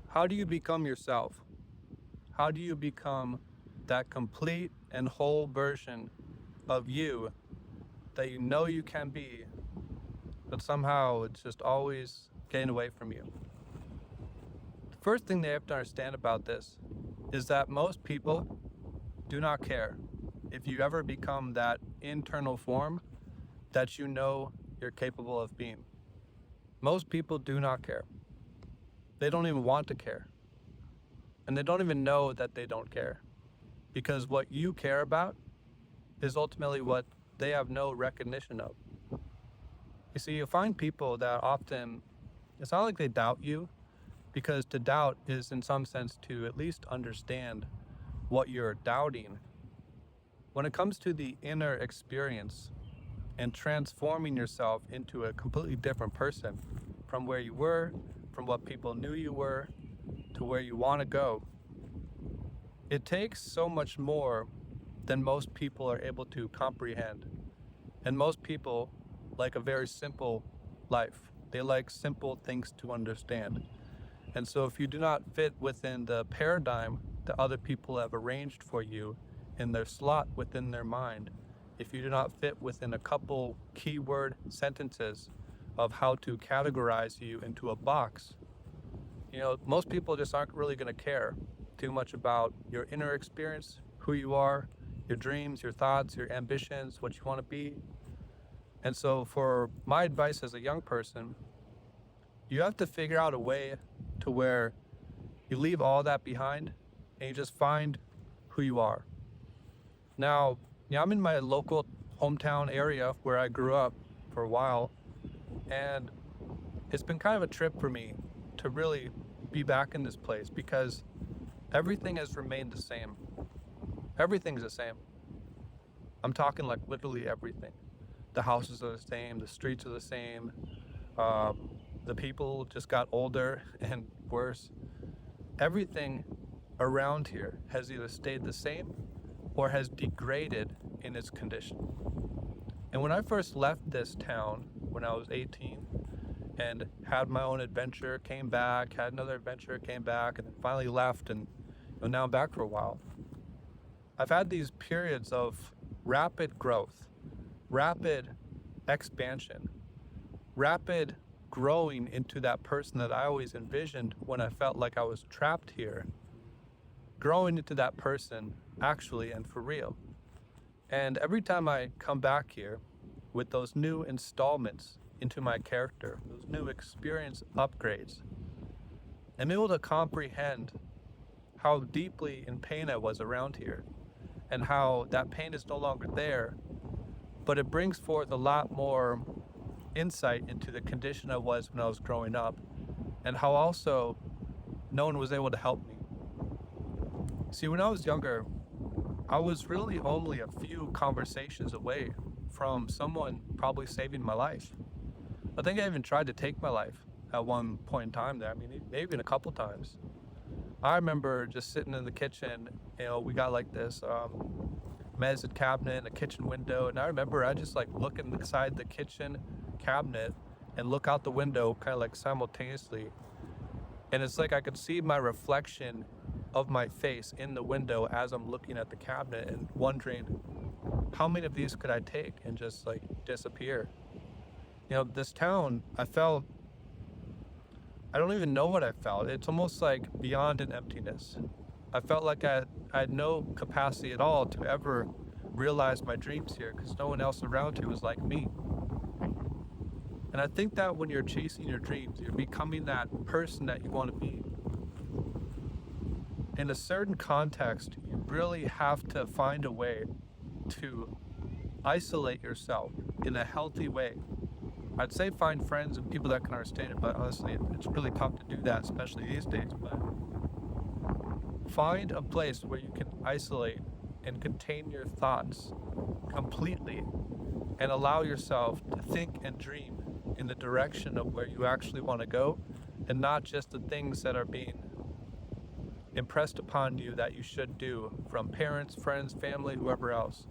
How do you become yourself? How do you become that complete and whole version of you that you know you can be, but somehow it's just always getting away from you? The first thing they have to understand about this is that most people do not care if you ever become that internal form that you know you're capable of being. Most people do not care. They don't even want to care. And they don't even know that they don't care. Because what you care about is ultimately what they have no recognition of. You see, you find people that often, it's not like they doubt you, because to doubt is in some sense to at least understand what you're doubting. When it comes to the inner experience and transforming yourself into a completely different person from where you were, from what people knew you were, to where you want to go, it takes so much more than most people are able to comprehend. And most people like a very simple life. They like simple things to understand. And so if you do not fit within the paradigm that other people have arranged for you in their slot within their mind, if you do not fit within a couple keyword sentences of how to categorize you into a box, most people just aren't really going to care too much about your inner experience, who you are, your dreams, your thoughts, your ambitions, what you want to be. And so for my advice as a young person, you have to figure out a way to where you leave all that behind and you just find who you are. Now, I'm in my local hometown area where I grew up for a while, and it's been kind of a trip for me to really be back in this place because everything has remained the same. Everything's the same. I'm talking like literally everything. The houses are the same, the streets are the same, the people just got older and worse. Everything around here has either stayed the same or has degraded in its condition. And when I first left this town when I was 18 and had my own adventure, came back, had another adventure, came back, and then finally left, and now I'm back for a while. I've had these periods of rapid growth, rapid expansion, rapid growing into that person that I always envisioned when I felt like I was trapped here, growing into that person actually and for real. And every time I come back here with those new installments into my character, those new experience upgrades, I'm able to comprehend how deeply in pain I was around here and how that pain is no longer there, but it brings forth a lot more insight into the condition I was when I was growing up and how also no one was able to help me. See, when I was younger, I was really only a few conversations away from someone probably saving my life. I think I even tried to take my life at one point in time there. I mean, maybe even a couple times. I remember just sitting in the kitchen, we got like this medicine cabinet and a kitchen window. And I remember I just like look inside the kitchen cabinet and look out the window kind of like simultaneously. And it's like I could see my reflection of my face in the window as I'm looking at the cabinet and wondering how many of these could I take and just like disappear. This town, I don't even know what I felt. It's almost like beyond an emptiness. I felt like I had no capacity at all to ever realize my dreams here because no one else around here was like me. And I think that when you're chasing your dreams, you're becoming that person that you want to be. In a certain context, you really have to find a way to isolate yourself in a healthy way. I'd say find friends and people that can understand it, but honestly, it's really tough to do that, especially these days. But find a place where you can isolate and contain your thoughts completely and allow yourself to think and dream in the direction of where you actually want to go and not just the things that are being impressed upon you that you should do from parents, friends, family, whoever else.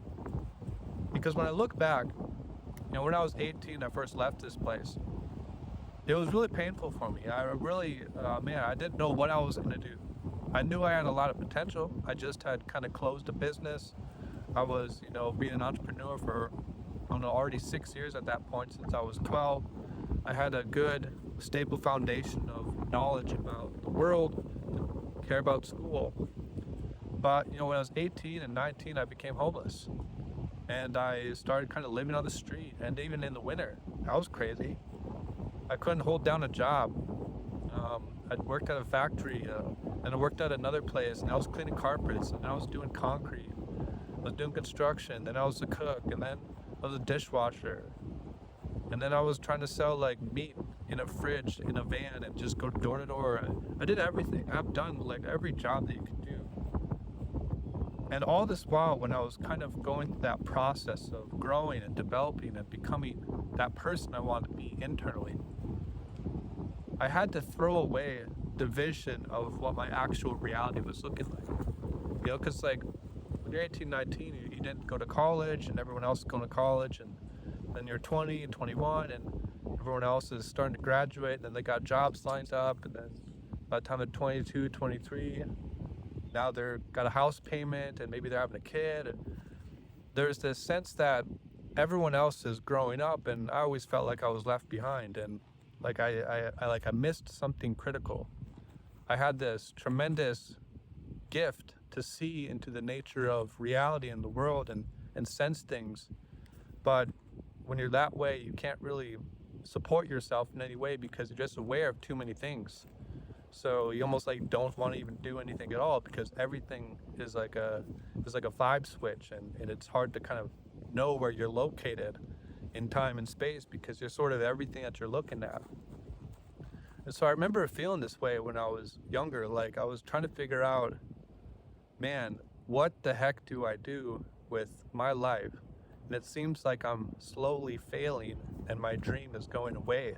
Because when I look back, when I was 18, I first left this place. it was really painful for me. I really, man, I didn't know what I was going to do. I knew I had a lot of potential. I just had kind of closed a business. I was, being an entrepreneur for, I don't know, already 6 years at that point since I was 12. I had a good, stable foundation of knowledge about the world, care about school. But, when I was 18 and 19, I became homeless. And I started kind of living on the street. And even in the winter, that was crazy. I couldn't hold down a job. I worked at a factory, and I worked at another place, and I was cleaning carpets, and I was doing concrete. I was doing construction, then I was a cook, and then I was a dishwasher. And then I was trying to sell like meat in a fridge, in a van, and just go door to door. I did everything. I've done like every job that you can do. And all this while, when I was kind of going through that process of growing and developing and becoming that person I wanted to be internally, I had to throw away the vision of what my actual reality was looking like. Because like when you're 18, 19, you didn't go to college, and everyone else is going to college, and then you're 20 and 21, and everyone else is starting to graduate, and then they got jobs lined up, and then by the time they're 22, 23, now they're got a house payment, and maybe they're having a kid, and there's this sense that everyone else is growing up, and I always felt like I was left behind, and like I missed something critical. I had this tremendous gift to see into the nature of reality in the world and sense things, but when you're that way, you can't really support yourself in any way because you're just aware of too many things. So you almost like don't want to even do anything at all because everything is like a vibe switch, and it's hard to kind of know where you're located in time and space because you're sort of everything that you're looking at. And so I remember feeling this way when I was younger. Like I was trying to figure out, man, what the heck do I do with my life? And it seems like I'm slowly failing and my dream is going away.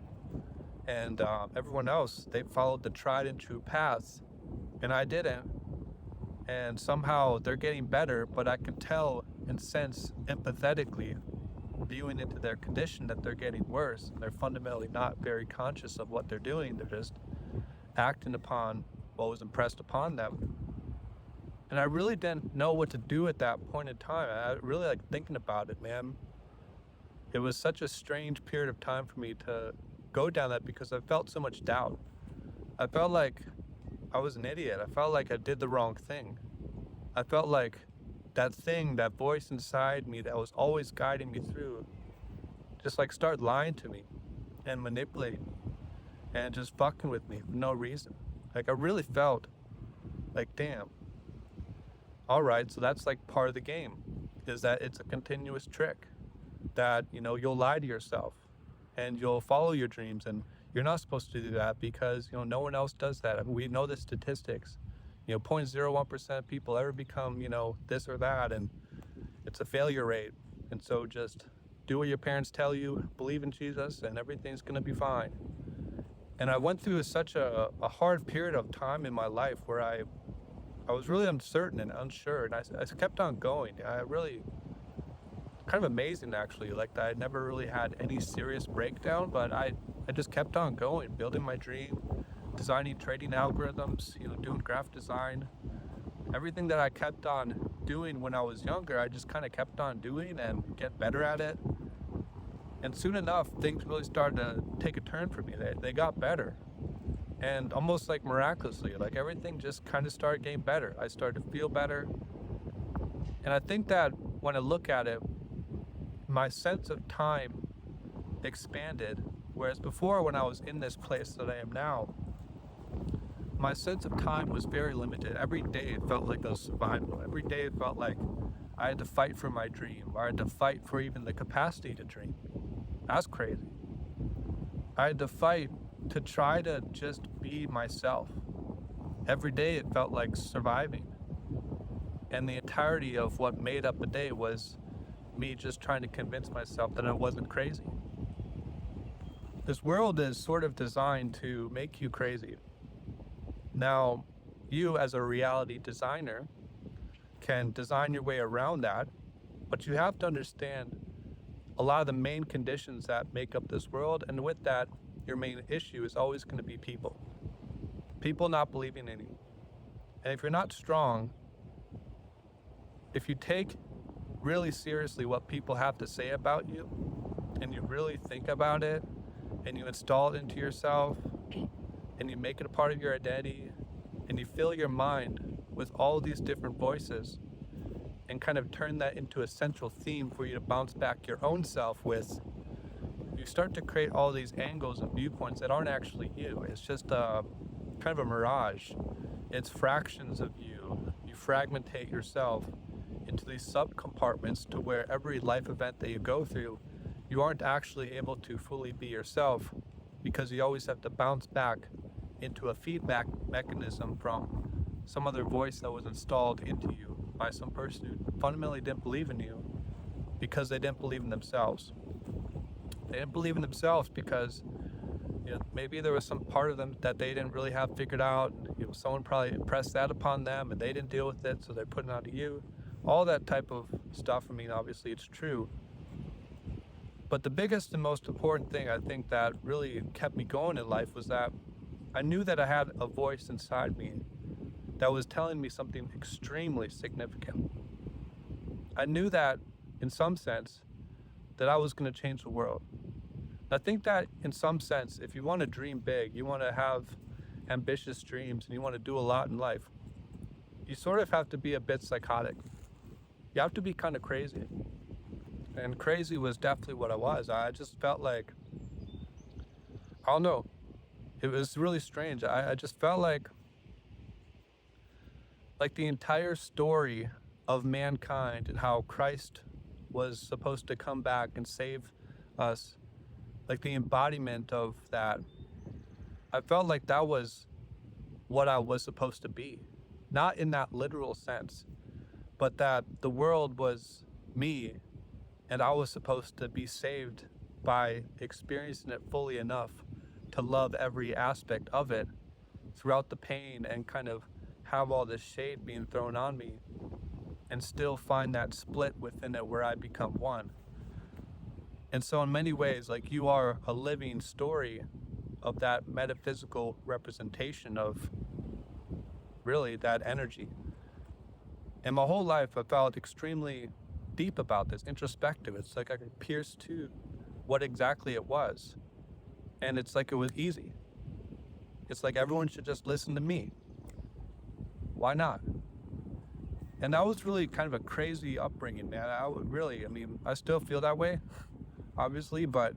And everyone else, they followed the tried and true paths, and I didn't. And somehow they're getting better, but I can tell and sense empathetically, viewing into their condition, that they're getting worse. They're fundamentally not very conscious of what they're doing. They're just acting upon what was impressed upon them. And I really didn't know what to do at that point in time. I really like thinking about it, man. It was such a strange period of time for me to go down that because I felt so much doubt. I felt like I was an idiot. I felt like I did the wrong thing. I felt like that thing, that voice inside me that was always guiding me through, just like started lying to me and manipulating me and just fucking with me for no reason. Like I really felt like, damn, all right, so that's like part of the game, is that it's a continuous trick that, you'll lie to yourself and you'll follow your dreams, and you're not supposed to do that because, no one else does that. I mean, we know the statistics. 0.01% of people ever become, this or that, and it's a failure rate. And so just do what your parents tell you, believe in Jesus, and everything's gonna be fine. And I went through such a hard period of time in my life where I was really uncertain and unsure, and I kept on going. I really, kind of amazing actually, like that I never really had any serious breakdown, but I just kept on going, building my dream, designing trading algorithms, doing graphic design. Everything that I kept on doing when I was younger, I just kind of kept on doing and get better at it. And soon enough, things really started to take a turn for me. They got better. And almost like miraculously, like everything just kind of started getting better. I started to feel better. And I think that when I look at it, my sense of time expanded. Whereas before, when I was in this place that I am now, my sense of time was very limited. Every day it felt like a survival. Every day it felt like I had to fight for my dream, or I had to fight for even the capacity to dream. That's crazy. I had to fight to try to just be myself. Every day it felt like surviving. And the entirety of what made up a day was me just trying to convince myself that I wasn't crazy. This world is sort of designed to make you crazy. Now, you as a reality designer can design your way around that, but you have to understand a lot of the main conditions that make up this world, and with that, your main issue is always going to be people. People not believing in you. And if you're not strong, if you take really seriously what people have to say about you, and you really think about it, and you install it into yourself, and you make it a part of your identity, and you fill your mind with all these different voices, and kind of turn that into a central theme for you to bounce back your own self with, you start to create all these angles and viewpoints that aren't actually you. It's just kind of a mirage. It's fractions of you. You fragmentate yourself into these sub-compartments to where every life event that you go through, you aren't actually able to fully be yourself, because you always have to bounce back into a feedback mechanism from some other voice that was installed into you by some person who fundamentally didn't believe in you because they didn't believe in themselves. They didn't believe in themselves because maybe there was some part of them that they didn't really have figured out. Someone probably impressed that upon them and they didn't deal with it, so they're putting it onto you. All that type of stuff. I mean, obviously it's true. But the biggest and most important thing I think that really kept me going in life was that I knew that I had a voice inside me that was telling me something extremely significant. I knew that, in some sense, that I was going to change the world. I think that, in some sense, if you want to dream big, you want to have ambitious dreams, and you want to do a lot in life, you sort of have to be a bit psychotic. You have to be kind of crazy. And crazy was definitely what I was. I just felt like, I don't know, it was really strange. I just felt like the entire story of mankind and how Christ was supposed to come back and save us, like the embodiment of that, I felt like that was what I was supposed to be. Not in that literal sense, but that the world was me and I was supposed to be saved by experiencing it fully enough to love every aspect of it throughout the pain and kind of have all this shade being thrown on me and still find that split within it where I become one. And so in many ways, like, you are a living story of that metaphysical representation of really that energy. And my whole life I felt extremely deep about this, introspective. It's like I could pierce to what exactly it was. And it's like it was easy. It's like everyone should just listen to me. Why not? And that was really kind of a crazy upbringing, man. I still feel that way, obviously, but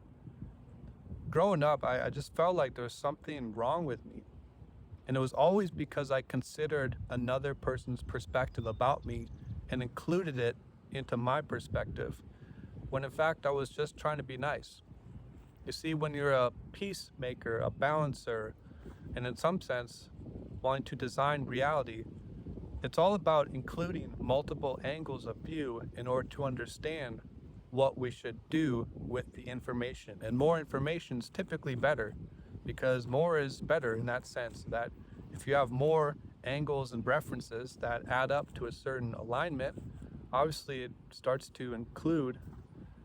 growing up, I just felt like there was something wrong with me. And it was always because I considered another person's perspective about me and included it into my perspective, when in fact I was just trying to be nice. You see, when you're a peacemaker, a balancer, and in some sense wanting to design reality, it's all about including multiple angles of view in order to understand what we should do with the information. And more information is typically better, because more is better in that sense, that if you have more angles and references that add up to a certain alignment, obviously it starts to include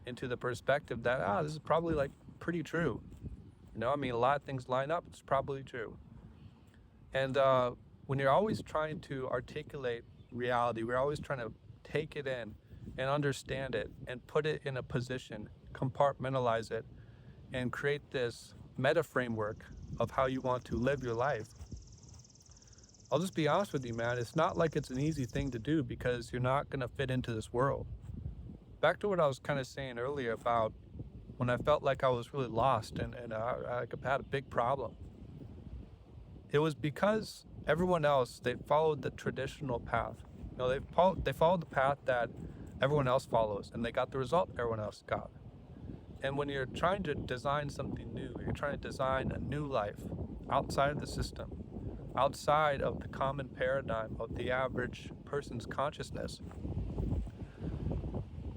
into the perspective that, this is probably like pretty true. A lot of things line up, it's probably true. And when you're always trying to articulate reality, we're always trying to take it in and understand it and put it in a position, compartmentalize it, and create this meta framework of how you want to live your life. I'll just be honest with you, man, it's not like it's an easy thing to do, because you're not going to fit into this world. Back to what I was kind of saying earlier about when I felt like I was really lost and I had a big problem. It was because everyone else, they followed the traditional path. They followed the path that everyone else follows, and they got the result everyone else got. And when you're trying to design something new, you're trying to design a new life outside of the system, outside of the common paradigm of the average person's consciousness,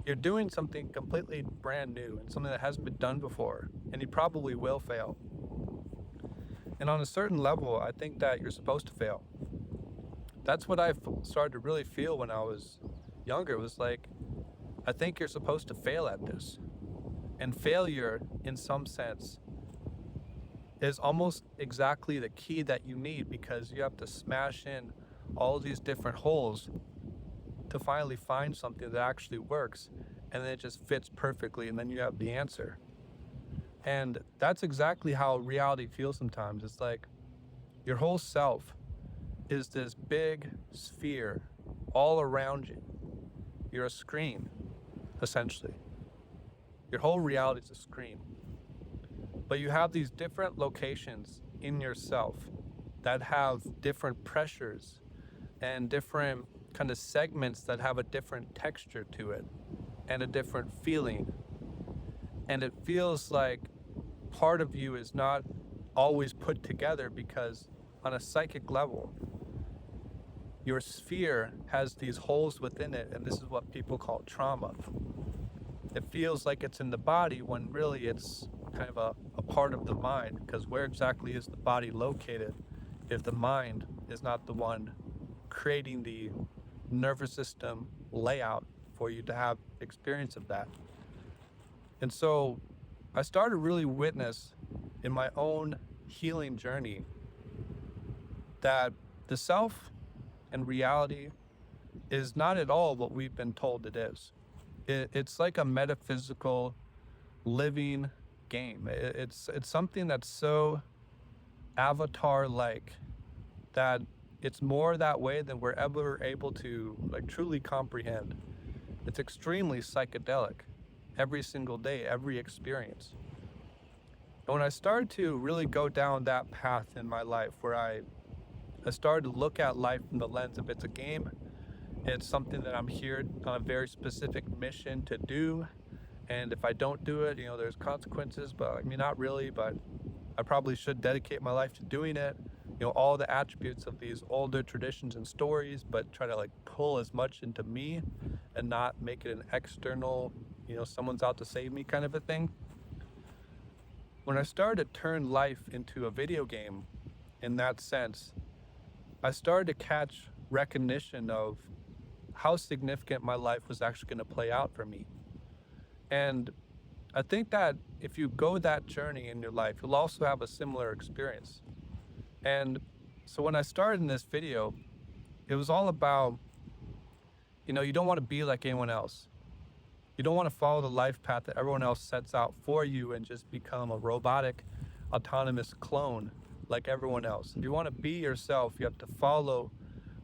you're doing something completely brand new and something that hasn't been done before, and you probably will fail. And on a certain level, I think that you're supposed to fail. That's what I started to really feel when I was younger. It was like, I think you're supposed to fail at this. And failure, in some sense, is almost exactly the key that you need, because you have to smash in all these different holes to finally find something that actually works, and then it just fits perfectly, and then you have the answer. And that's exactly how reality feels sometimes. It's like your whole self is this big sphere all around you. You're a screen, essentially. Your whole reality is a screen. But you have these different locations in yourself that have different pressures and different kind of segments that have a different texture to it and a different feeling. And it feels like part of you is not always put together, because on a psychic level, your sphere has these holes within it, and this is what people call trauma. It feels like it's in the body when really it's kind of a part of the mind, because where exactly is the body located if the mind is not the one creating the nervous system layout for you to have experience of that? And so I started really witness in my own healing journey that the self and reality is not at all what we've been told it is. It's like a metaphysical living game. It's something that's so avatar-like that it's more that way than we're ever able to like truly comprehend. It's extremely psychedelic every single day, every experience. And when I started to really go down that path in my life, where I started to look at life from the lens of it's a game, it's something that I'm here on a very specific mission to do, and if I don't do it, there's consequences, but I mean, not really, but I probably should dedicate my life to doing it. All the attributes of these older traditions and stories, but try to like pull as much into me and not make it an external, someone's out to save me kind of a thing. When I started to turn life into a video game in that sense, I started to catch recognition of how significant my life was actually going to play out for me. And I think that if you go that journey in your life, you'll also have a similar experience. And so when I started in this video, it was all about, you don't want to be like anyone else. You don't want to follow the life path that everyone else sets out for you and just become a robotic, autonomous clone like everyone else. If you want to be yourself, you have to follow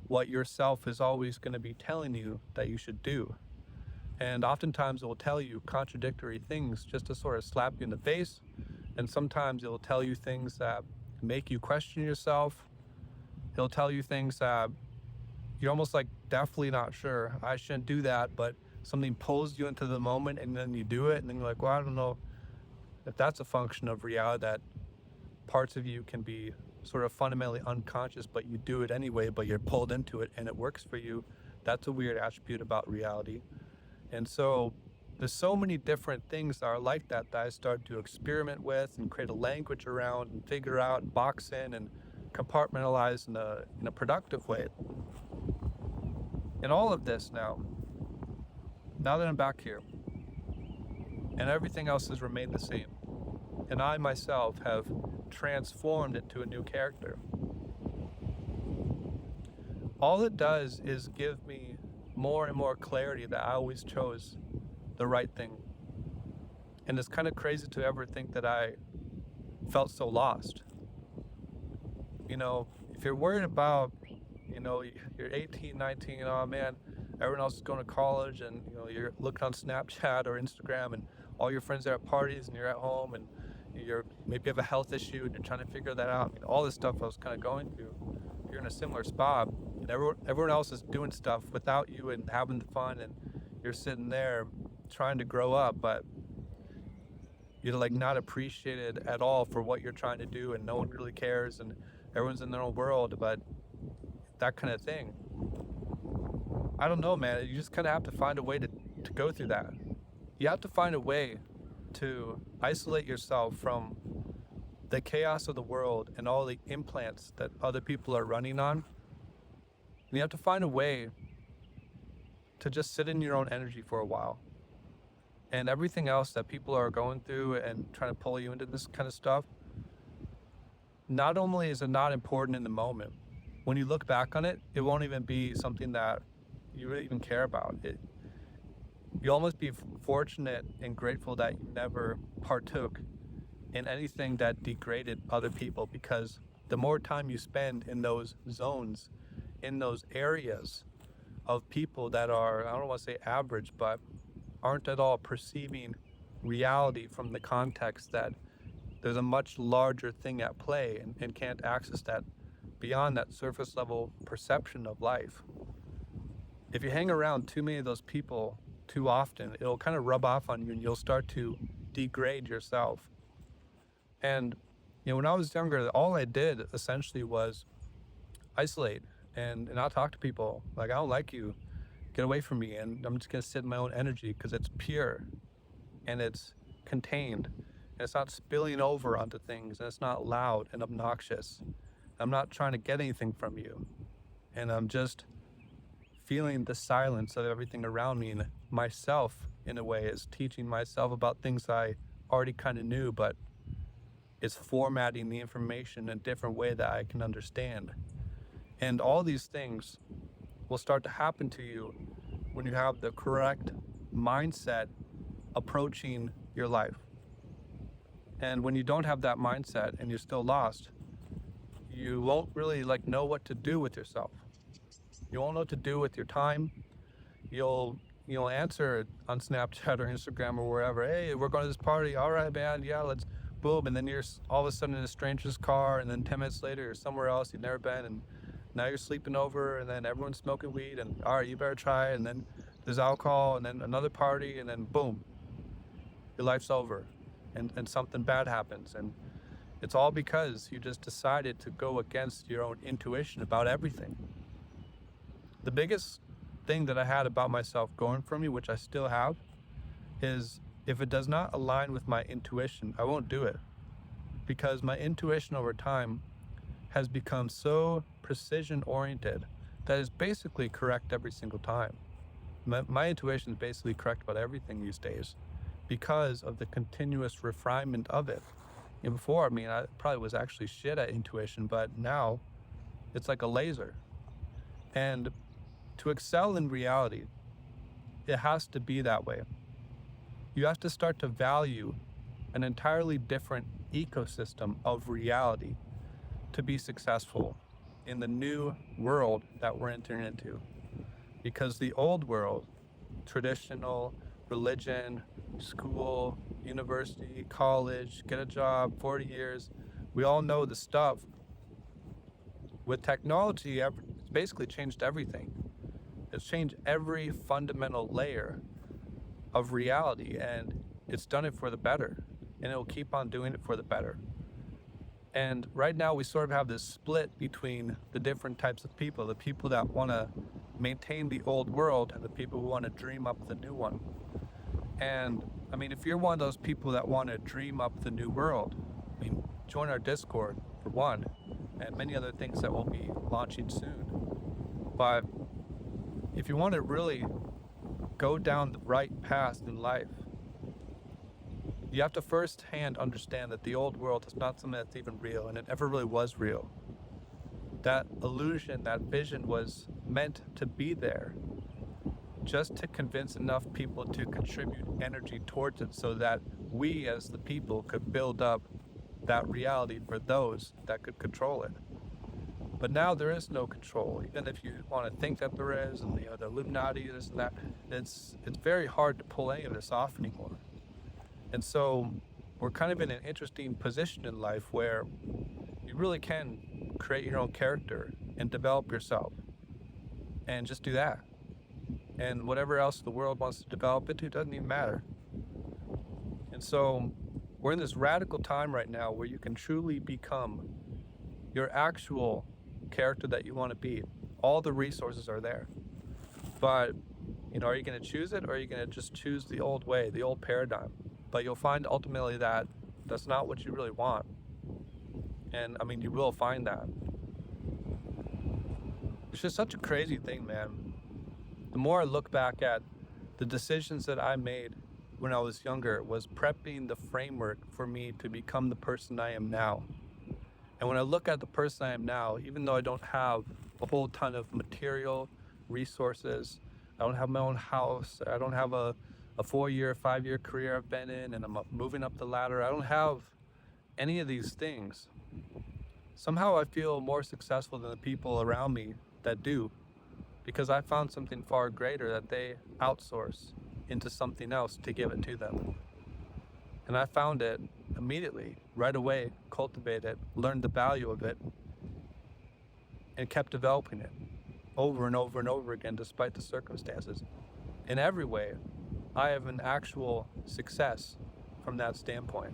what yourself is always going to be telling you that you should do. And oftentimes it will tell you contradictory things just to sort of slap you in the face. And sometimes it will tell you things that make you question yourself. It'll tell you things that you're almost like definitely not sure. I shouldn't do that, but something pulls you into the moment and then you do it. And then you're like, well, I don't know if that's a function of reality, that parts of you can be sort of fundamentally unconscious, but you do it anyway, but you're pulled into it and it works for you. That's a weird attribute about reality. And so there's so many different things that are like that I started to experiment with and create a language around and figure out and box in and compartmentalize in a productive way. And all of this now that I'm back here and everything else has remained the same, and I myself have transformed into a new character, all it does is give me more and more clarity that I always chose the right thing. And it's kind of crazy to ever think that I felt so lost. If you're worried about, you're 18, 19, oh man, everyone else is going to college, and you're looking on Snapchat or Instagram and all your friends are at parties and you're at home, and maybe you have a health issue and you're trying to figure that out. All this stuff I was kind of going through. You're in a similar spot, and everyone else is doing stuff without you and having the fun, and you're sitting there trying to grow up, but you're like not appreciated at all for what you're trying to do, and no one really cares, and everyone's in their own world, but that kind of thing. I don't know, man. You just kind of have to find a way to go through that. You have to find a way to isolate yourself from the chaos of the world and all the implants that other people are running on. And you have to find a way to just sit in your own energy for a while. And everything else that people are going through and trying to pull you into this kind of stuff, not only is it not important in the moment, when you look back on it, it won't even be something that you really even care about. You almost be fortunate and grateful that you never partook in anything that degraded other people, because the more time you spend in those zones, in those areas of people that are, I don't want to say average, but aren't at all perceiving reality from the context that there's a much larger thing at play, and can't access that beyond that surface level perception of life. If you hang around too many of those people too often, it'll kind of rub off on you and you'll start to degrade yourself. And when I was younger, all I did essentially was isolate and not talk to people. Like, I don't like you, get away from me, and I'm just gonna sit in my own energy because it's pure and it's contained and it's not spilling over onto things and it's not loud and obnoxious. I'm not trying to get anything from you, and I'm just feeling the silence of everything around me, and myself in a way is teaching myself about things I already kind of knew, but it's formatting the information in a different way that I can understand. And all these things will start to happen to you when you have the correct mindset approaching your life. And when you don't have that mindset and you're still lost, you won't really know what to do with yourself. You won't know what to do with your time. You'll answer on Snapchat or Instagram or wherever, hey, we're going to this party, all right, man, yeah, let's, boom, and then you're all of a sudden in a stranger's car, and then 10 minutes later you're somewhere else you've never been, and now you're sleeping over, and then everyone's smoking weed, and all right, you better try it, and then there's alcohol, and then another party, and then boom, your life's over, and something bad happens. And it's all because you just decided to go against your own intuition about everything. The biggest thing that I had about myself going for me, which I still have, is if it does not align with my intuition, I won't do it. Because my intuition over time has become so precision oriented that it's basically correct every single time. My intuition is basically correct about everything these days because of the continuous refinement of it. And before, I probably was actually shit at intuition, but now it's like a laser. And to excel in reality, it has to be that way. You have to start to value an entirely different ecosystem of reality to be successful in the new world that we're entering into. Because the old world, traditional, religion, school, university, college, get a job, 40 years, we all know the stuff. With technology, it's basically changed everything. It's changed every fundamental layer of reality, and it's done it for the better, and it will keep on doing it for the better. And right now we sort of have this split between the different types of people, the people that want to maintain the old world and the people who want to dream up the new one. And if you're one of those people that want to dream up the new world, join our Discord for one, and many other things that we'll be launching soon. But if you want to really go down the right path in life, you have to firsthand understand that the old world is not something that's even real, and it never really was real. That illusion, that vision was meant to be there just to convince enough people to contribute energy towards it so that we as the people could build up that reality for those that could control it. But now there is no control, even if you want to think that there is, and the Illuminati, this and that, it's very hard to pull any of this off anymore. And so we're kind of in an interesting position in life where you really can create your own character and develop yourself, and just do that. And whatever else the world wants to develop into doesn't even matter. And so we're in this radical time right now where you can truly become your actual character that you want to be. All the resources are there. But, are you going to choose it, or are you going to just choose the old way, the old paradigm? But you'll find ultimately that that's not what you really want. And you will find that. It's just such a crazy thing, man. The more I look back at the decisions that I made when I was younger, was prepping the framework for me to become the person I am now. And when I look at the person I am now, even though I don't have a whole ton of material resources, I don't have my own house, I don't have a 4-year, 5-year career I've been in, and I'm moving up the ladder, I don't have any of these things. Somehow I feel more successful than the people around me that do, because I found something far greater that they outsource into something else to give it to them. And I found it immediately, right away, cultivated it, learned the value of it, and kept developing it over and over and over again, despite the circumstances. In every way, I have an actual success from that standpoint,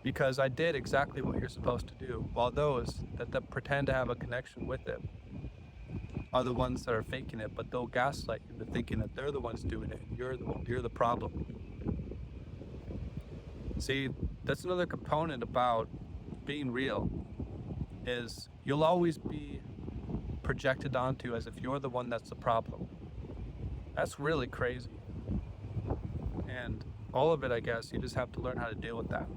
because I did exactly what you're supposed to do, while those that pretend to have a connection with it are the ones that are faking it, but they'll gaslight you into thinking that they're the ones doing it. You're the problem. See, that's another component about being real, is you'll always be projected onto as if you're the one that's the problem. That's really crazy. And all of it, I guess, you just have to learn how to deal with that.